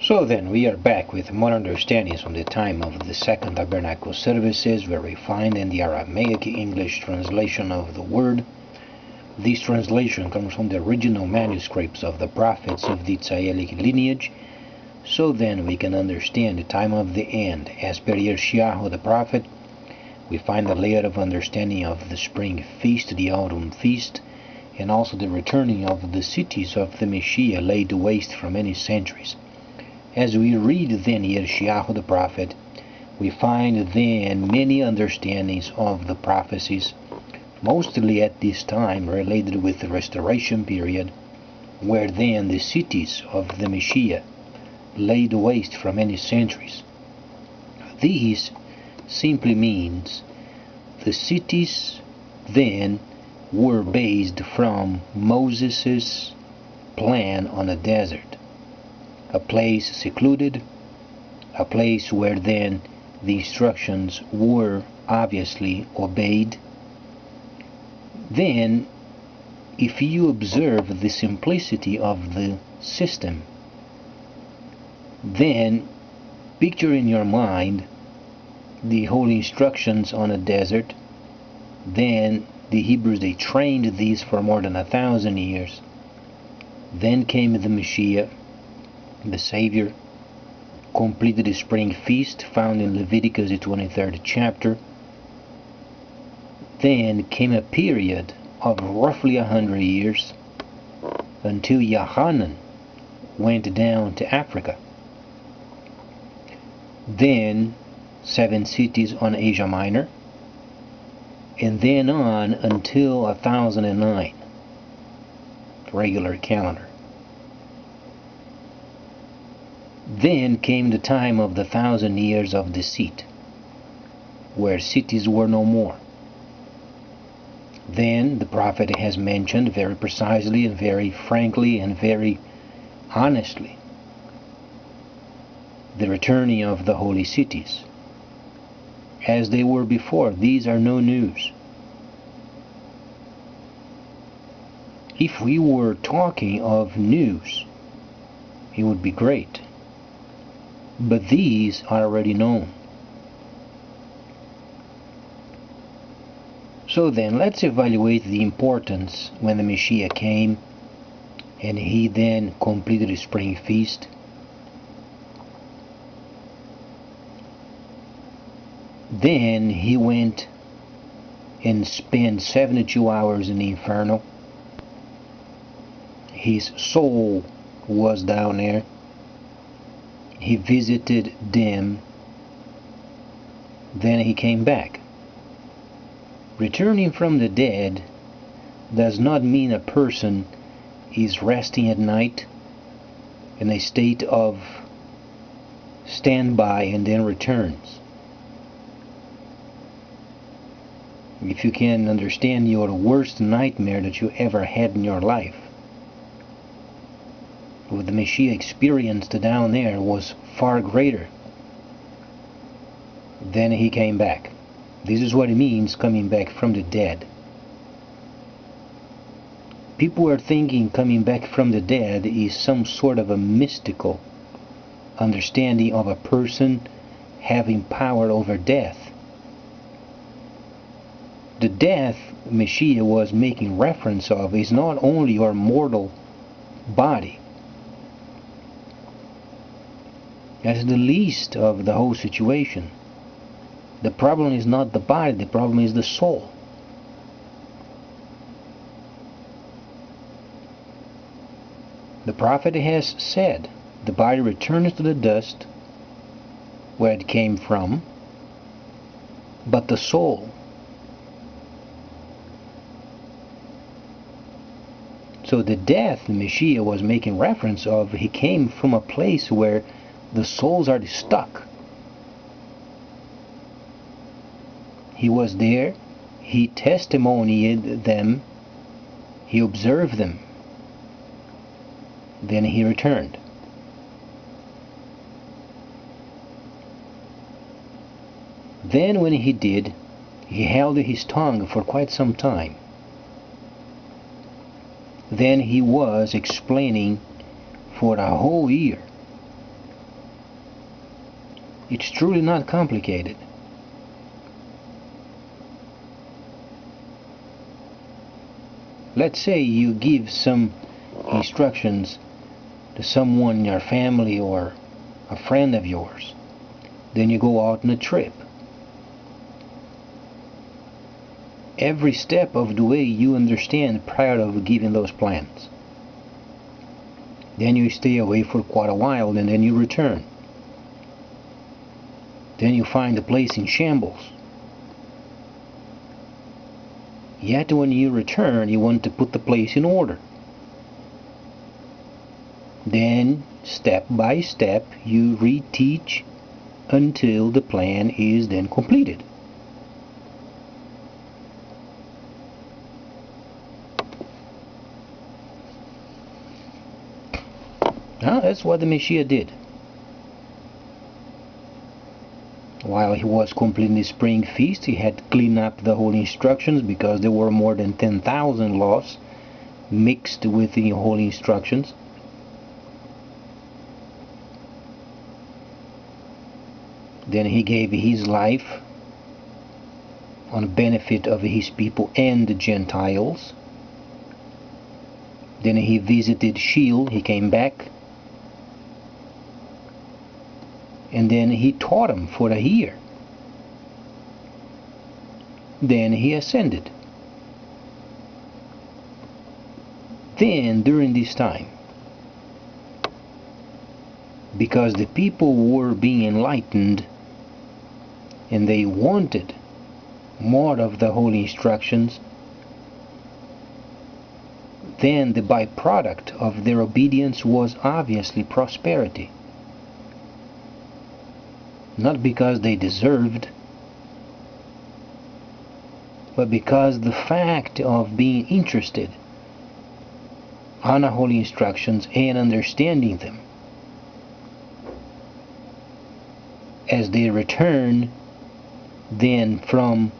So then, we are back with more understandings from the time of the Second Tabernacle services, where we find in the Aramaic English translation of the word. This translation comes from the original manuscripts of the prophets of the Tzayelic lineage. So then, we can understand the time of the end. As per Yeshayahu the prophet, we find the layer of understanding of the spring feast, the autumn feast, and also the returning of the cities of the Messiah laid waste for many centuries. As we read then Yeshayahu the prophet, we find then many understandings of the prophecies, mostly at this time related with the restoration period, where then the cities of the Messiah laid waste for many centuries. This simply means the cities then were based from Moses' plan on a desert, a place secluded, a place where then the instructions were obviously obeyed. Then, if you observe the simplicity of the system, then picture in your mind the holy instructions on a desert. Then the Hebrews, they trained these for more than 1,000 years. Then came the Messiah, the Savior, completed the spring feast found in Leviticus the 23rd chapter. Then came a period of roughly 100 years until Yohanan went down to Africa. Then 7 cities on Asia Minor, and then on until 1009, regular calendar. Then came the time of the 1,000 years of deceit, where cities were no more. Then the prophet has mentioned very precisely and very frankly and very honestly the returning of the holy cities as they were before. These are no news. If we were talking of news, it would be great. But these are already known. So then, let's evaluate the importance when the Messiah came and he then completed the spring feast. Then he went and spent 72 hours in the inferno. His soul was down there. He visited them. Then he came back. Returning from the dead does not mean a person is resting at night in a state of standby and then returns. If you can understand your worst nightmare that you ever had in your life, what the Messiah experienced down there was far greater. Then he came back. This is what it means, coming back from the dead. People are thinking coming back from the dead is some sort of a mystical understanding of a person having power over death. The death Messiah was making reference of is not only your mortal body. That's the least of the whole situation. The problem is not the body, the problem is the soul. The prophet has said, the body returns to the dust where it came from, but the soul. So the death the Messiah was making reference of, he came from a place where the souls are stuck. He was there, he testimonied them, he observed them, then he returned. Then when he did, he held his tongue for quite some time. Then he was explaining for a whole year It's truly not complicated. Let's say you give some instructions to someone in your family or a friend of yours. Then you go out on a trip. Every step of the way you understand prior to giving those plans. Then you stay away for quite a while and then you return. Then you find the place in shambles. Yet when you return, you want to put the place in order. Then, step by step, you reteach until the plan is then completed. Now, that's what the Messiah did. While he was completing the spring feast, he had to clean up the whole instructions because there were more than 10,000 laws mixed with the whole instructions. Then he gave his life on the benefit of his people and the Gentiles. Then he visited Sheol, he came back. And then he taught them for a year. Then he ascended. Then, during this time, because the people were being enlightened and they wanted more of the holy instructions, then the byproduct of their obedience was obviously prosperity. Not because they deserved, but because the fact of being interested on the holy instructions and understanding them. As they return then from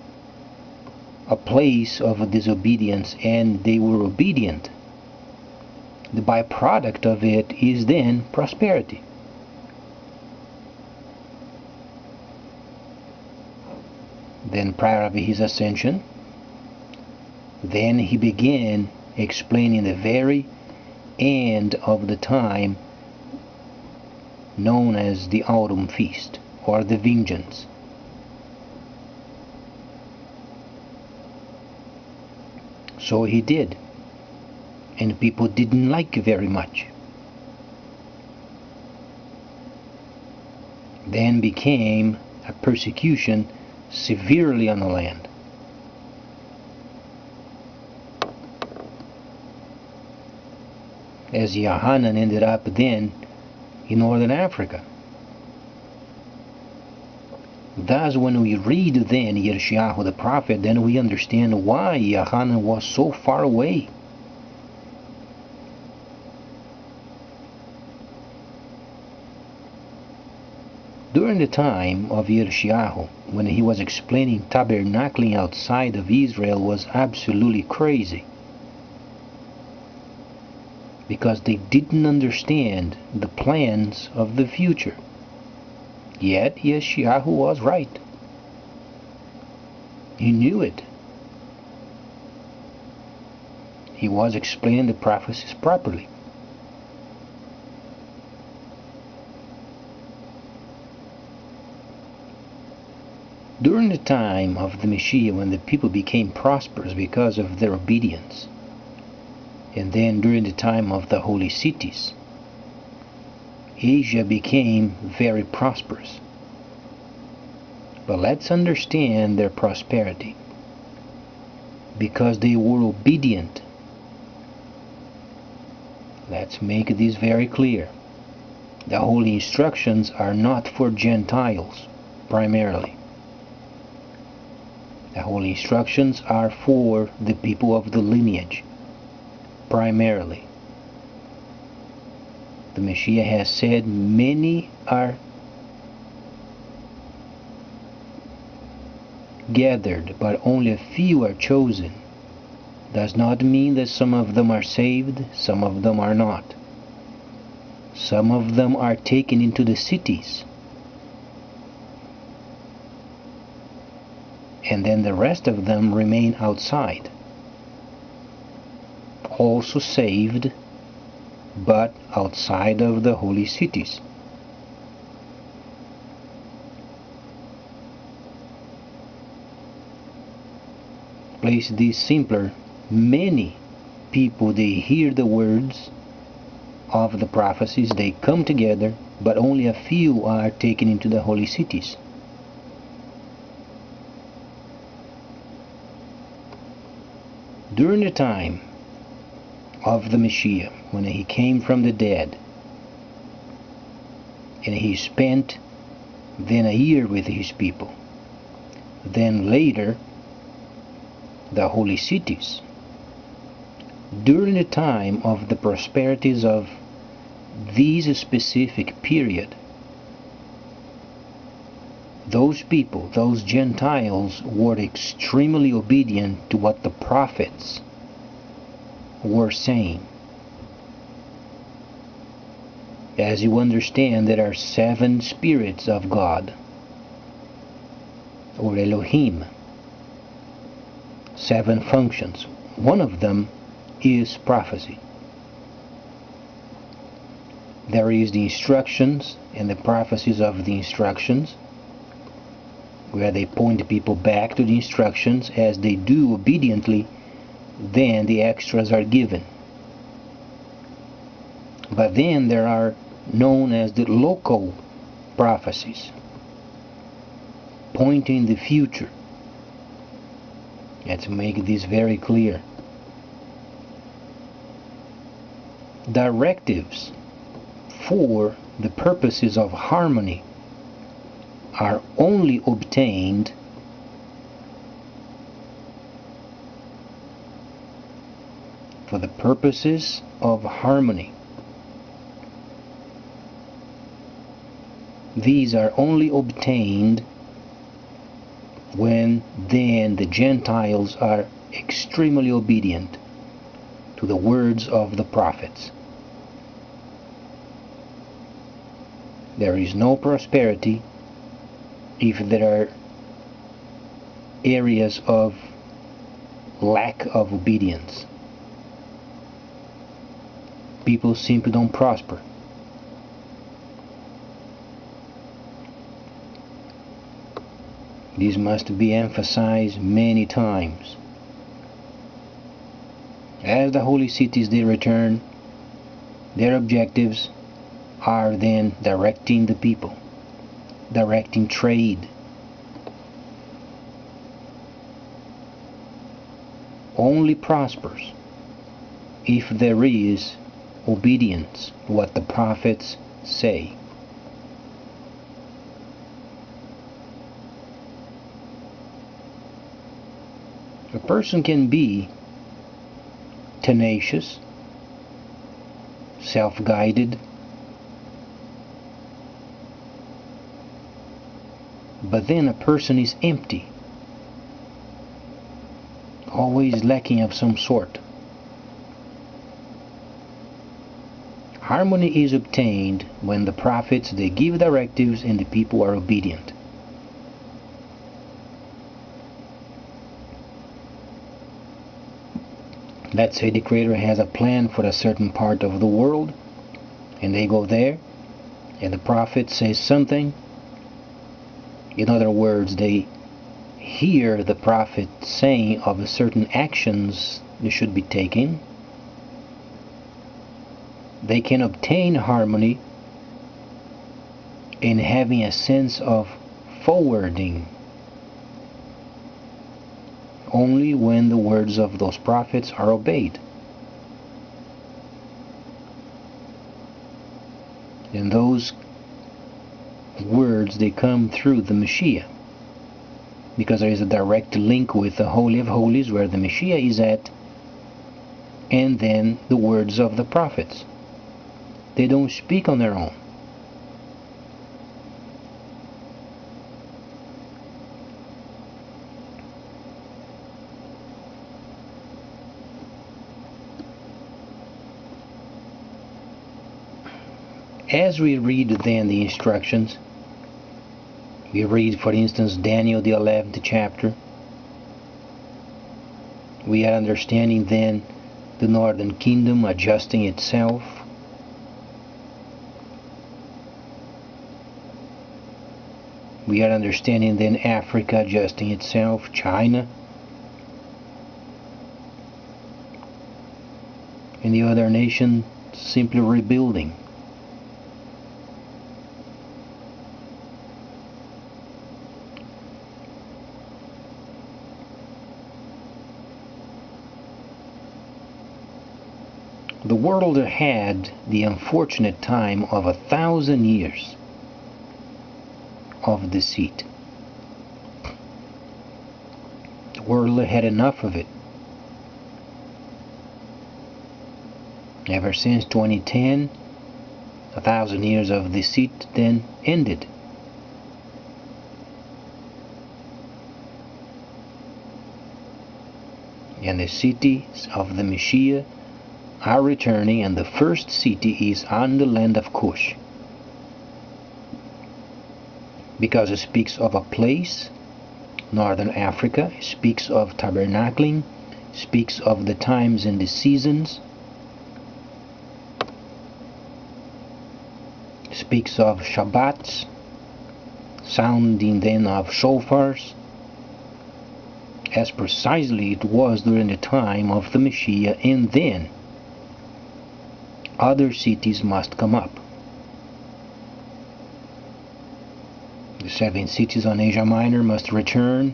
a place of disobedience and they were obedient, the byproduct of it is then prosperity. Then prior to his ascension, then he began explaining the very end of the time known as the autumn feast or the vengeance. So he did, and people didn't like it very much. Then became a persecution severely on the land. As Yohanan ended up then in northern Africa. Thus when we read then Yirmiyahu the prophet, then we understand why Yohanan was so far away. During the time of Yirmiyahu, when he was explaining tabernacling outside of Israel was absolutely crazy. Because they didn't understand the plans of the future. Yet Yeshayahu was right. He knew it. He was explaining the prophecies properly. During the time of the Messiah, when the people became prosperous because of their obedience, and then during the time of the holy cities, Asia became very prosperous. But let's understand their prosperity. Because they were obedient. Let's make this very clear. The holy instructions are not for Gentiles, primarily. The holy instructions are for the people of the lineage, primarily. The Messiah has said many are gathered, but only a few are chosen. Does not mean that some of them are saved, some of them are not. Some of them are taken into the cities, and then the rest of them remain outside, also saved, but outside of the holy cities. Place this simpler: many people, they hear the words of the prophecies, they come together, but only a few are taken into the holy cities. During the time of the Messiah, when he came from the dead, and he spent then a year with his people, then later the holy cities, during the time of the prosperities of this specific period, those people, those Gentiles, were extremely obedient to what the prophets were saying. As you understand, there are 7 spirits of God, or Elohim, 7 functions. One of them is prophecy. There is the instructions and the prophecies of the instructions, where they point people back to the instructions. As they do obediently, then the extras are given. But then there are known as the local prophecies, pointing the future. Let's make this very clear. Directives for the purposes of harmony are only obtained for the purposes of harmony. These are only obtained when then the Gentiles are extremely obedient to the words of the prophets. There is no prosperity if there are areas of lack of obedience. People simply don't prosper. This must be emphasized many times. As the holy cities they return, their objectives are then directing the people, directing trade. Only prospers if there is obedience to what the prophets say. A person can be tenacious, self-guided, but then a person is empty, always lacking of some sort. Harmony is obtained when the prophets they give directives and the people are obedient. Let's say the Creator has a plan for a certain part of the world, and they go there, and the prophet says something. In other words, they hear the prophet saying of a certain actions they should be taking. They can obtain harmony in having a sense of forwarding only when the words of those prophets are obeyed. And those words, they come through the Messiah, because there is a direct link with the Holy of Holies where the Messiah is at, and then the words of the prophets. They don't speak on their own. As we read then the instructions, we read, for instance, Daniel the 11th chapter, We are understanding then the northern kingdom adjusting itself. We are understanding then Africa adjusting itself, China, and the other nation simply rebuilding. The world had the unfortunate time of 1,000 years of deceit. The world had enough of it. Ever since 2010, 1,000 years of deceit then ended. And the cities of the Messiah are returning, and the first city is on the land of Cush, because it speaks of a place, northern Africa, it speaks of tabernacling, speaks of the times and the seasons, speaks of Shabbats, sounding then of shofars, as precisely it was during the time of the Messiah, and then other cities must come up. The 7 cities on Asia Minor must return.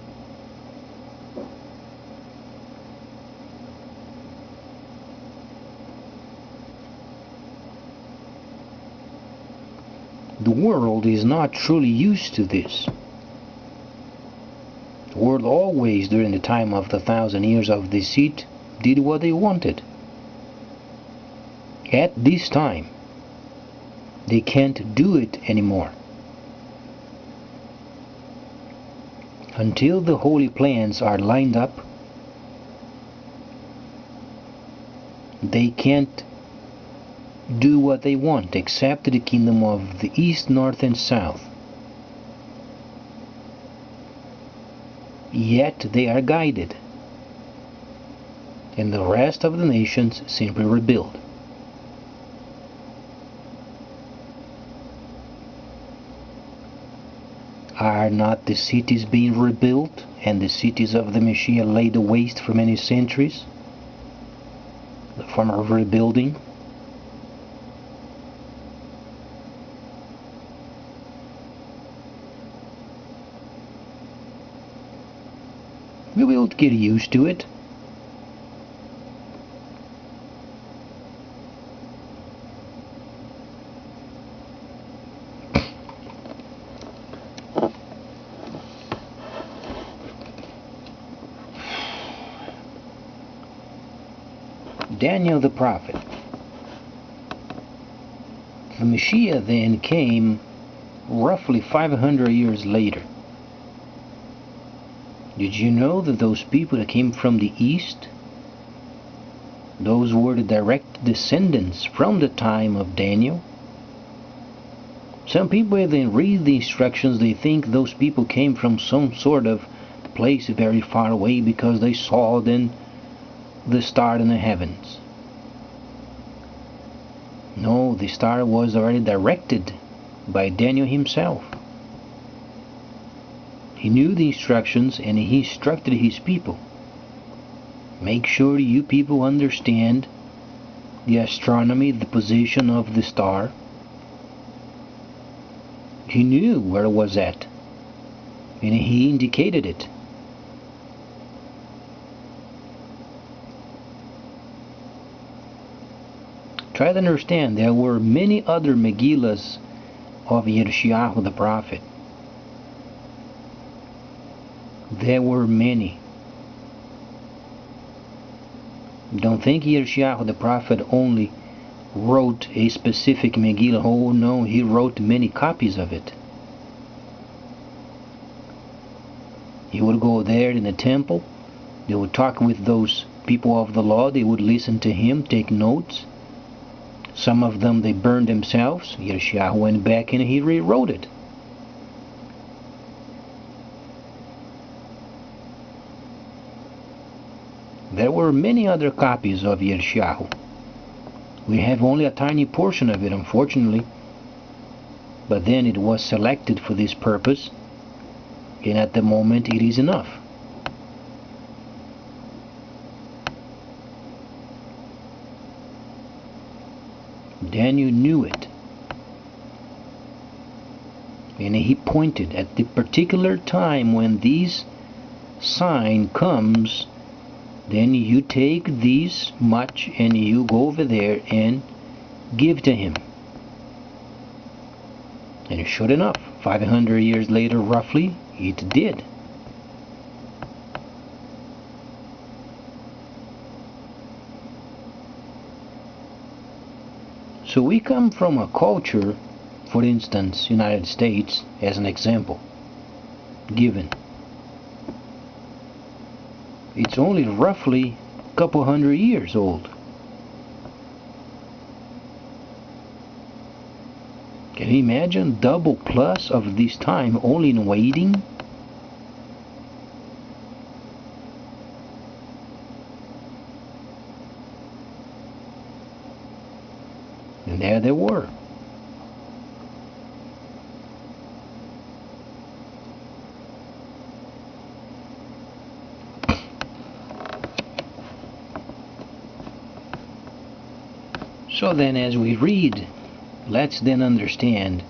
The world is not truly used to this. The world always, during the time of the 1,000 years of deceit, did what they wanted. At this time, they can't do it anymore. Until the holy plans are lined up, they can't do what they want, except the kingdom of the east, north, and south. Yet they are guided, and the rest of the nations simply rebuild. Are not the cities being rebuilt, and the cities of the Messiah laid waste for many centuries? The form of rebuilding. We will get used to it. Daniel the prophet. The Messiah then came roughly 500 years later. Did you know that those people that came from the east, those were the direct descendants from the time of Daniel? Some people, when they read the instructions, they think those people came from some sort of place very far away because they saw then the star in the heavens. No, the star was already directed by Daniel himself. He knew the instructions and he instructed his people. Make sure you people understand the astronomy, the position of the star. He knew where it was at, and he indicated it. Try to understand, there were many other Megillas of Yirmiyahu the prophet. There were many. Don't think Yirmiyahu the prophet only wrote a specific Megillah. Oh no, he wrote many copies of it. He would go there in the temple, they would talk with those people of the law, they would listen to him, take notes. Some of them they burned themselves. Yirmiyahu went back and he rewrote it. There were many other copies of Yeshayahu. We have only a tiny portion of it, unfortunately, but then it was selected for this purpose, and at the moment it is enough. Daniel knew it, and he pointed at the particular time when this sign comes. Then you take this much and you go over there and give to him. And sure enough, 500 years later roughly, it did. So we come from a culture, for instance, United States as an example given. It's only roughly a couple hundred years old. Can you imagine double plus of this time only in waiting? And there they were. So then as we read, let's then understand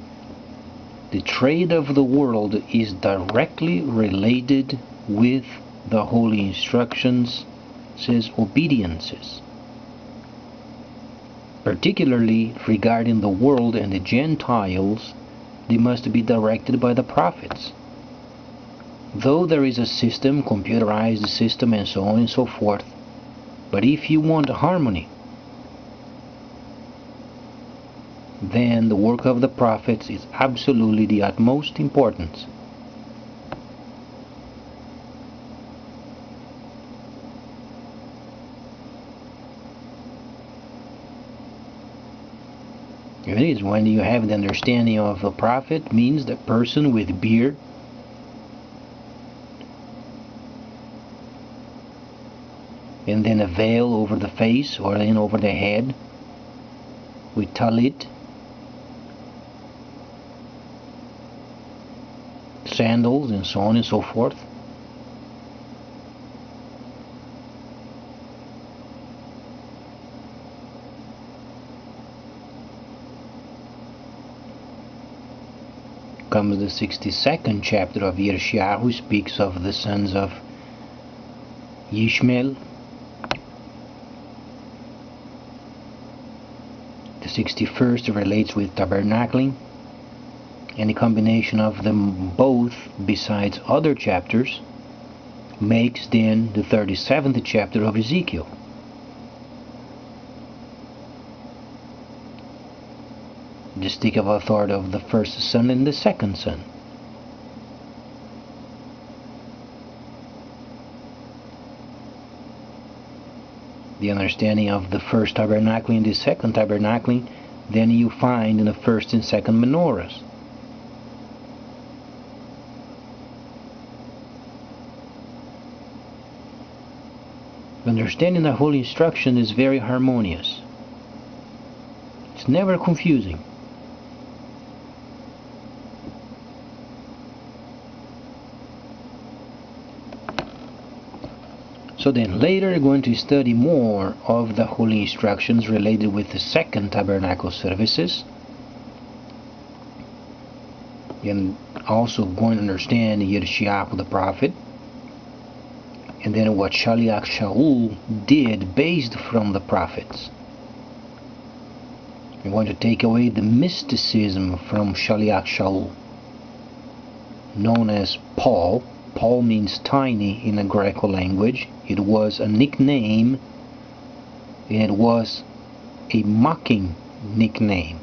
the trade of the world is directly related with the holy instructions, says obediences, particularly regarding the world and the Gentiles. They must be directed by the prophets. Though there is a system, computerized system and so on and so forth, but if you want harmony, then the work of the prophets is absolutely the utmost importance. It is when you have the understanding of the prophet, means the person with beard, and then a veil over the face or then over the head with talit, sandals and so on and so forth. Comes the 62nd chapter of Yeshayahu, who speaks of the sons of Ishmael. The 61st relates with tabernacling, and the combination of them both, besides other chapters, makes then the 37th chapter of Ezekiel. The stick of authority of the first son and the second son. The understanding of the first tabernacling and the second tabernacling, then you find in the first and second menorahs. Understanding the holy instruction is very harmonious. It's never confusing. So then later we're going to study more of the holy instructions related with the second tabernacle services, and also going to understand Yeshayahu the prophet, and then what Shaliach Shaul did based from the prophets. We're going to take away the mysticism from Shaliach Shaul, known as Paul. Paul means tiny in the Greco language. It was a nickname, and it was a mocking nickname.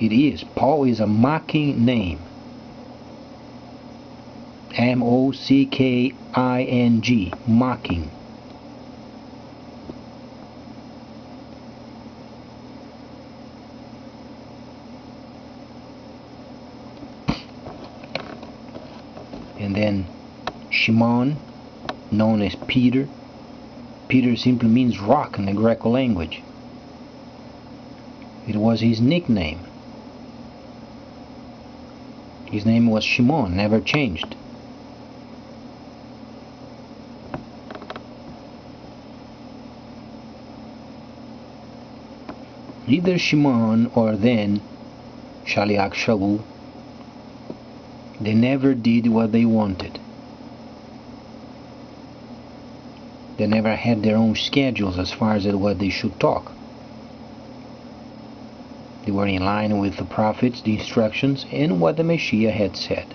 It is. Paul is a mocking name. M-O-C-K-I-N-G, mocking. and then Shimon, known as Peter. Peter simply means rock in the Greco language. It was his nickname. His name was Shimon, never changed. Either Shimon or then Shaliach Shaul, they never did what they wanted. They never had their own schedules as far as what they should talk. They were in line with the prophets, the instructions, and what the Messiah had said.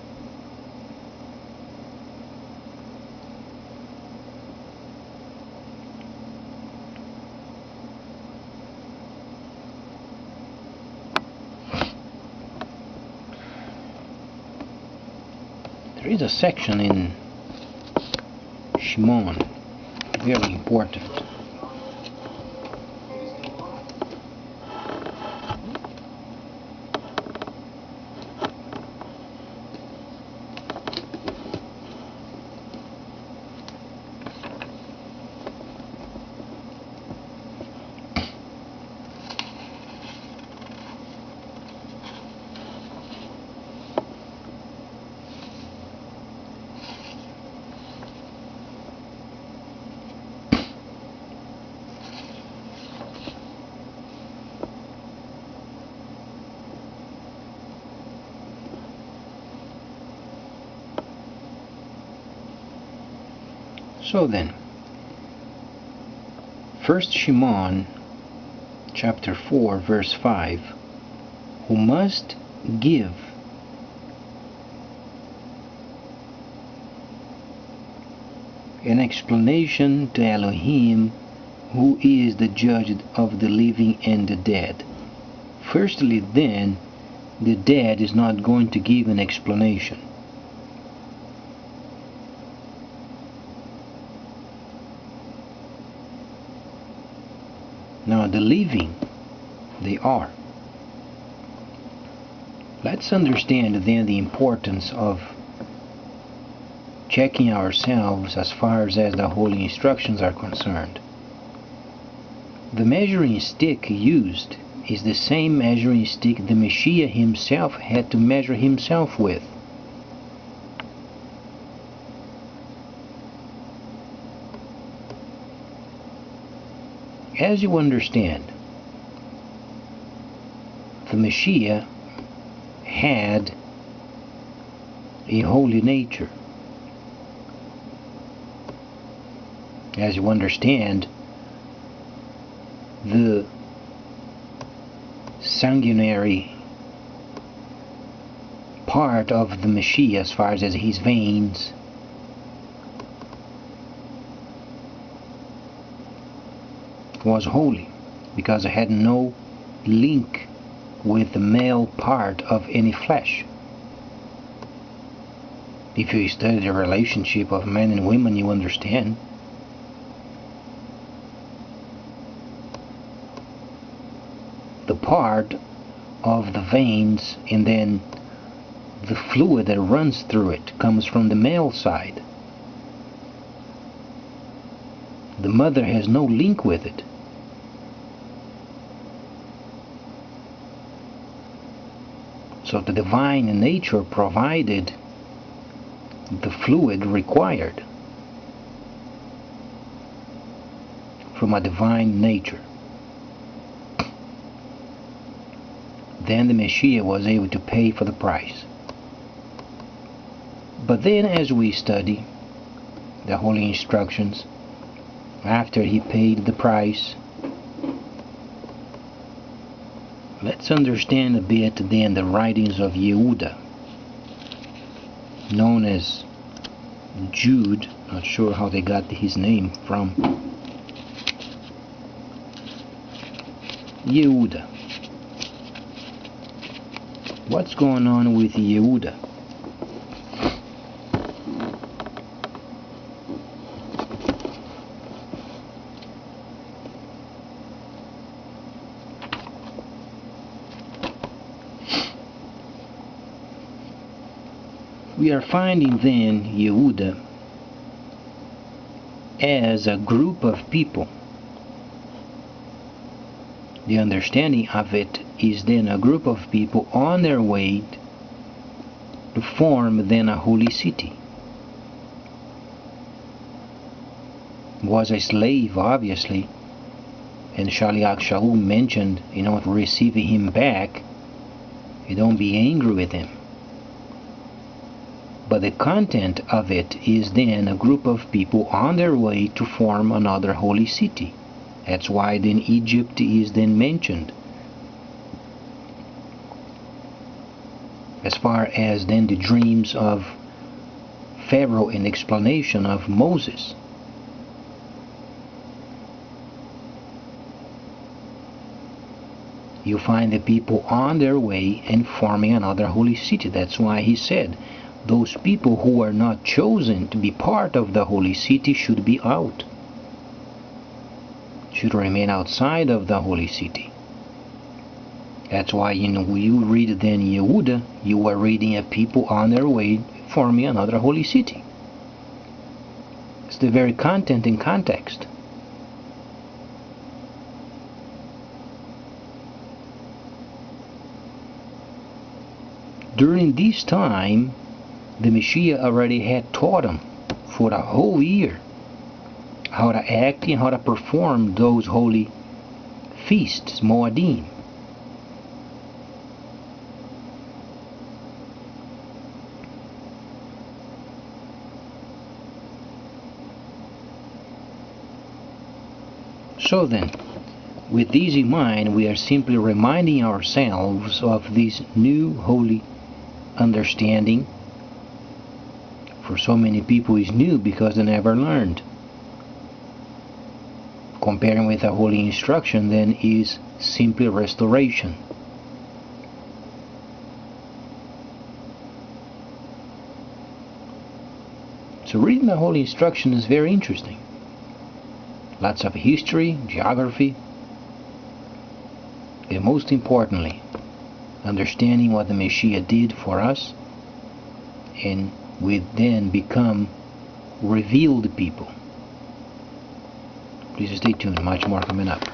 There is a section in Shimon, very important. So then, 1 Shimon chapter 4 verse 5, who must give an explanation to Elohim, who is the judge of the living and the dead. Firstly then, the dead is not going to give an explanation. Now the living, they are. Let's understand then the importance of checking ourselves as far as the holy instructions are concerned. The measuring stick used is the same measuring stick the Messiah himself had to measure himself with. As you understand, the Messiah had a holy nature. As you understand, the sanguinary part of the Messiah, as far as his veins, was holy, because it had no link with the male part of any flesh. If you study the relationship of men and women, you understand. The part of the veins and then the fluid that runs through it comes from the male side. The mother has no link with it. So the divine nature provided the fluid required from a divine nature. Then the Messiah was able to pay for the price. But then as we study the holy instructions, after he paid the price, let's understand a bit then the writings of Yehuda, known as Jude. Not sure how they got his name from. Yehuda. What's going on with Yehuda? We are finding then Yehuda as a group of people. The understanding of it is then a group of people on their way to form then a holy city. Was a slave, obviously, and Shaliach Shalom mentioned, receiving him back, you don't be angry with him. But the content of it is then a group of people on their way to form another holy city. That's why then Egypt is then mentioned. As far as then the dreams of Pharaoh and explanation of Moses. You find the people on their way and forming another holy city. That's why he said, those people who are not chosen to be part of the holy city should be out. Should remain outside of the holy city. That's why when you read then Yehuda, you are reading a people on their way forming another holy city. It's the very content and context. During this time, the Messiah already had taught them for a whole year how to act and how to perform those holy feasts, Moadim. So then, with this in mind, we are simply reminding ourselves of this new holy understanding. For so many people is new because they never learned. Comparing with a holy instruction then is simply restoration. So reading the holy instruction is very interesting. Lots of history, geography, and most importantly, understanding what the Messiah did for us, and we then become revealed people. Please stay tuned, much more coming up.